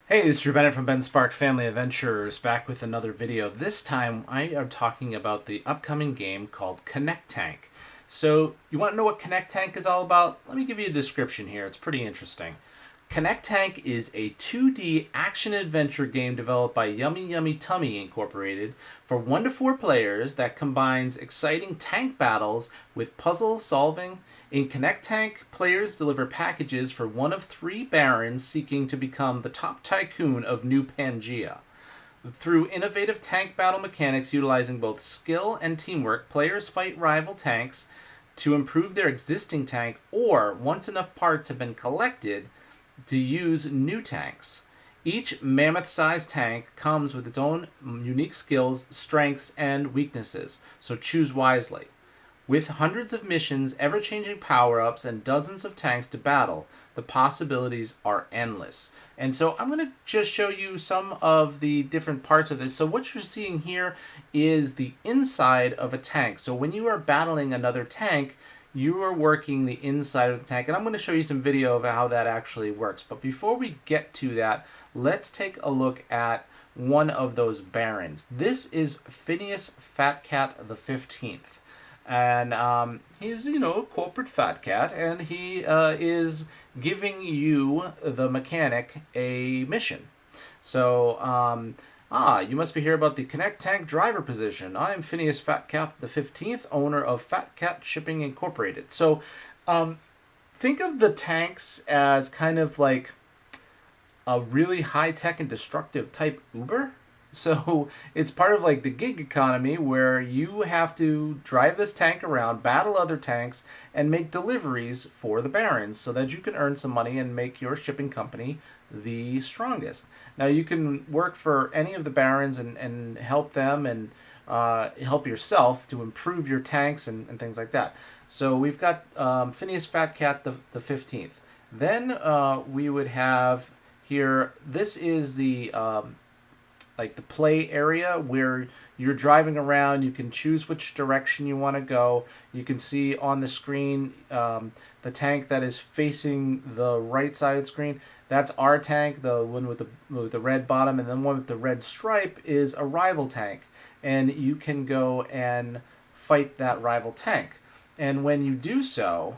Hey, this is Drew Bennett from Ben Spark Family Adventures, back with another video. This time I am talking about the upcoming game called ConnecTank. So, you want to know what ConnecTank is all about? Let me give you a description here. It's pretty interesting. ConnecTank is a 2D action-adventure game developed by YummyYummyTummy Incorporated for 1 to 4 players that combines exciting tank battles with puzzle solving. In ConnecTank, players deliver packages for one of 3 barons seeking to become the top tycoon of New Pangea. Through innovative tank battle mechanics utilizing both skill and teamwork, players fight rival tanks to improve their existing tank, or once enough parts have been collected, to use new tanks. Each mammoth-sized tank comes with its own unique skills, strengths, and weaknesses, so choose wisely. With hundreds of missions, ever-changing power-ups, and dozens of tanks to battle, the possibilities are endless. And so I'm going to just show you some of the different parts of this. So what you're seeing here is the inside of a tank. So when you are battling another tank, you are working the inside of the tank, and I'm going to show you some video of how that actually works. But before we get to that, let's take a look at one of those barons. This is Phineas Fat Cat the 15th. And he's, a corporate fat cat, and he is giving you, the mechanic, a mission. So, you must be here about the ConnecTank driver position. I am Phineas Fat Cat the 15th, owner of Fat Cat Shipping Incorporated. So, think of the tanks as kind of like a really high-tech and destructive type Uber. So it's part of like the gig economy where you have to drive this tank around, battle other tanks, and make deliveries for the barons so that you can earn some money and make your shipping company the strongest. Now you can work for any of the barons and help them and help yourself to improve your tanks and things like that. So we've got Phineas Fat Cat the 15th. Then we would have here, this is the like the play area where you're driving around. You can choose which direction you want to go. You can see on the screen the tank that is facing the right side of the screen. That's our tank, the one with the red bottom, and then one with the red stripe is a rival tank. And you can go and fight that rival tank. And when you do so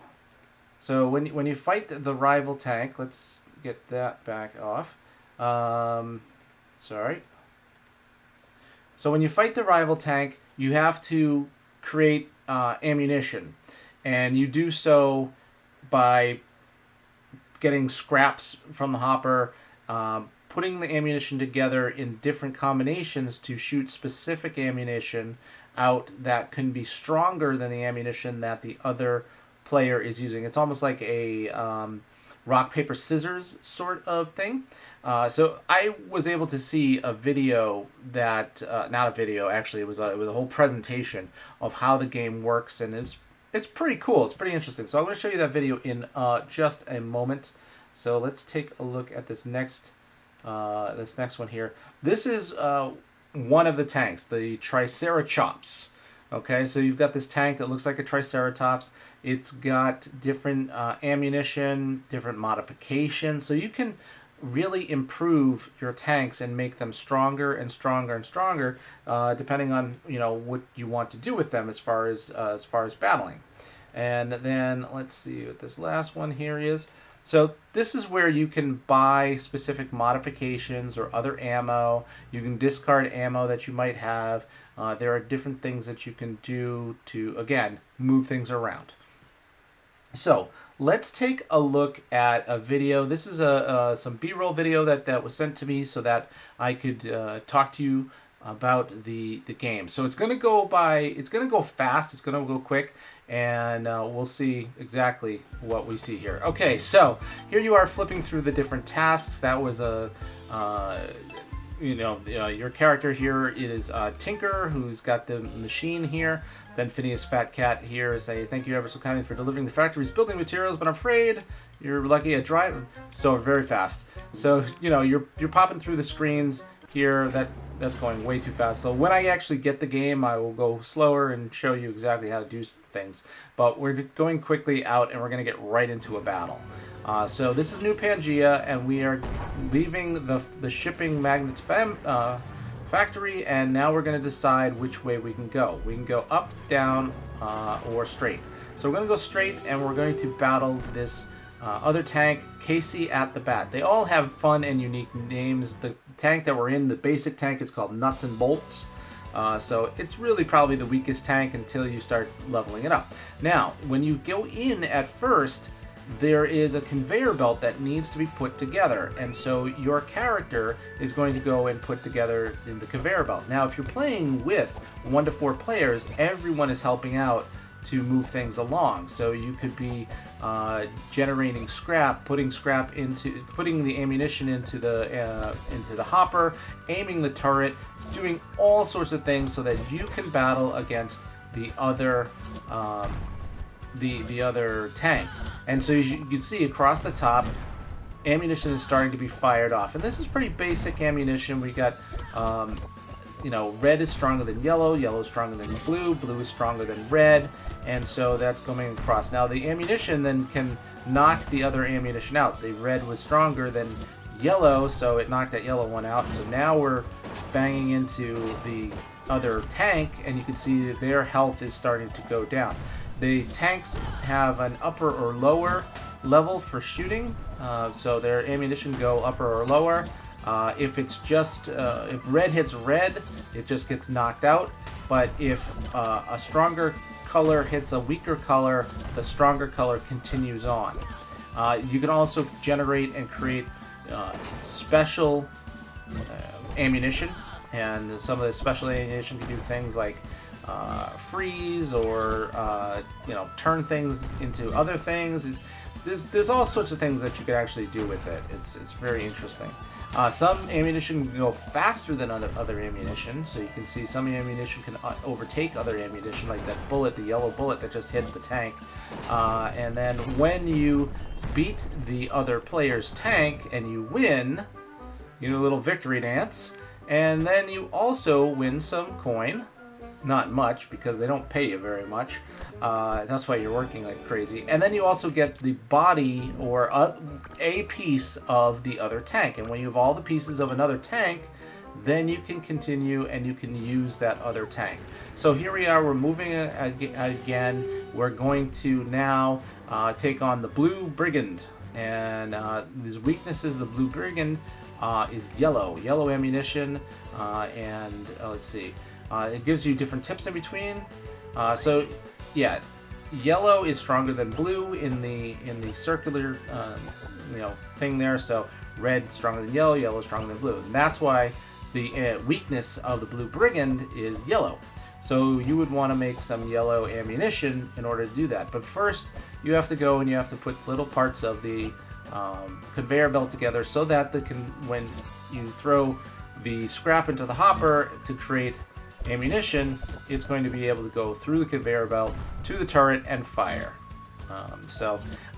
when you fight the rival tank, let's get that back off. Sorry. So when you fight the rival tank, you have to create ammunition. And you do so by getting scraps from the hopper, putting the ammunition together in different combinations to shoot specific ammunition out that can be stronger than the ammunition that the other player is using. It's almost like a rock, paper, scissors sort of thing. So I was able to see a video that, not a video, actually, it was a whole presentation of how the game works, and it's pretty cool. It's pretty interesting. So I'm going to show you that video in just a moment. So let's take a look at this next one here. This is one of the tanks, the Triceratops. Okay, so you've got this tank that looks like a Triceratops. It's got different ammunition, different modifications, so you can really improve your tanks and make them stronger and stronger and stronger, depending on what you want to do with them as far as battling. And then let's see what this last one here is. So this is where you can buy specific modifications or other ammo. You can discard ammo that you might have. There are different things that you can do to, again, move things around. So let's take a look at a video. This is some B-roll video that was sent to me so that I could talk to you about the game. So it's going to go fast. It's going to go quick, and we'll see exactly what we see here. Okay, so here you are flipping through the different tasks. That was your character here is Tinker, who's got the machine here. Then Phineas Fat Cat here say, "Thank you ever so kindly for delivering the factory's building materials, but I'm afraid you're lucky at drive. So very fast. So you're popping through the screens here. That's going way too fast. So when I actually get the game, I will go slower and show you exactly how to do things. But we're going quickly out, and we're going to get right into a battle. So this is New Pangea, and we are leaving the shipping magnets factory, and now we're going to decide which way we can go. We can go up, down, or straight. So we're going to go straight, and we're going to battle this other tank, Casey at the bat. They all have fun and unique names. The tank that we're in, the basic tank, is called Nuts and Bolts. So it's really probably the weakest tank until you start leveling it up. Now, when you go in at first, there is a conveyor belt that needs to be put together, and so your character is going to go and put together in the conveyor belt. Now, if you're playing with 1 to 4 players, everyone is helping out to move things along. So you could be generating scrap, putting the ammunition into the hopper, aiming the turret, doing all sorts of things so that you can battle against the other the other tank. And so you can see across the top, ammunition is starting to be fired off, and this is pretty basic ammunition. We got red is stronger than yellow is stronger than blue is stronger than red, and so that's going across. Now the ammunition then can knock the other ammunition out. Say red was stronger than yellow, so it knocked that yellow one out. So now we're banging into the other tank, and you can see that their health is starting to go down. The tanks have an upper or lower level for shooting, so their ammunition go upper or lower. If it's just if red hits red, it just gets knocked out. But if a stronger color hits a weaker color, the stronger color continues on. You can also generate and create special ammunition, and some of the special ammunition can do things like freeze or turn things into other things. There's all sorts of things that you can actually do with it. It's very interesting. Some ammunition can go faster than other ammunition, so you can see some ammunition can overtake other ammunition, like that bullet, the yellow bullet that just hit the tank. And then when you beat the other player's tank and you win, you do a little victory dance, and then you also win some coin. Not much, because they don't pay you very much. That's why you're working like crazy. And then you also get the body or a piece of the other tank. And when you have all the pieces of another tank, then you can continue and you can use that other tank. So here we are, we're moving again. We're going to now take on the Blue Brigand. And these weaknesses, the Blue Brigand is yellow ammunition, and let's see. It gives you different tips in between. So, yeah, yellow is stronger than blue in the circular, thing there. So, red stronger than yellow stronger than blue. And that's why the weakness of the Blue Brigand is yellow. So you would want to make some yellow ammunition in order to do that. But first, you have to go and you have to put little parts of the conveyor belt together so that when you throw the scrap into the hopper to create ammunition, it's going to be able to go through the conveyor belt to the turret and fire.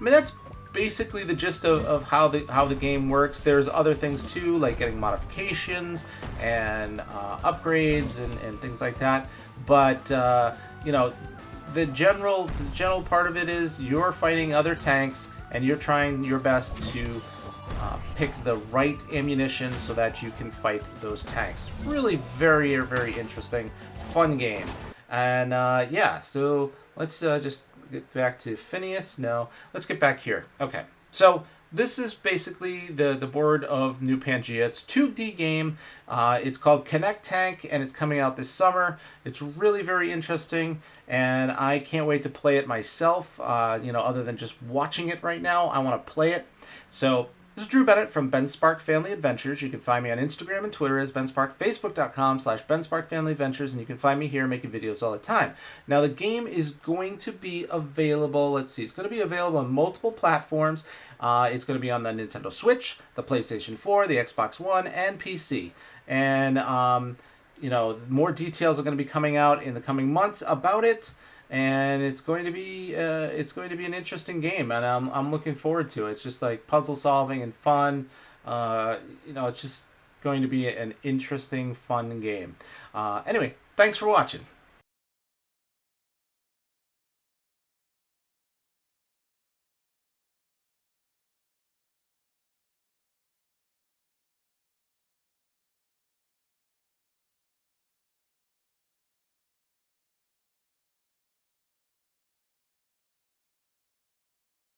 That's basically the gist of how the game works. There's other things too, like getting modifications and upgrades and things like that. But the general part of it is you're fighting other tanks and you're trying your best to pick the right ammunition so that you can fight those tanks. Really very, very interesting, fun game. And so let's just get back to Phineas. No, let's get back here. Okay, so this is basically the board of New Pangea. It's a 2D game. It's called ConnecTank, and it's coming out this summer. It's really very interesting, and I can't wait to play it myself. Other than just watching it right now, I want to play it. So this is Drew Bennett from Ben Spark Family Adventures. You can find me on Instagram and Twitter as Ben Spark, Facebook.com/Ben Spark Family Adventures, and you can find me here making videos all the time. Now, the game is going to be available, it's going to be available on multiple platforms. It's going to be on the Nintendo Switch, the PlayStation 4, the Xbox One, and PC. And, more details are going to be coming out in the coming months about it. and it's going to be an interesting game, and I'm looking forward to it. It's just like puzzle solving and fun. It's just going to be an interesting, fun game. Anyway, thanks for watching.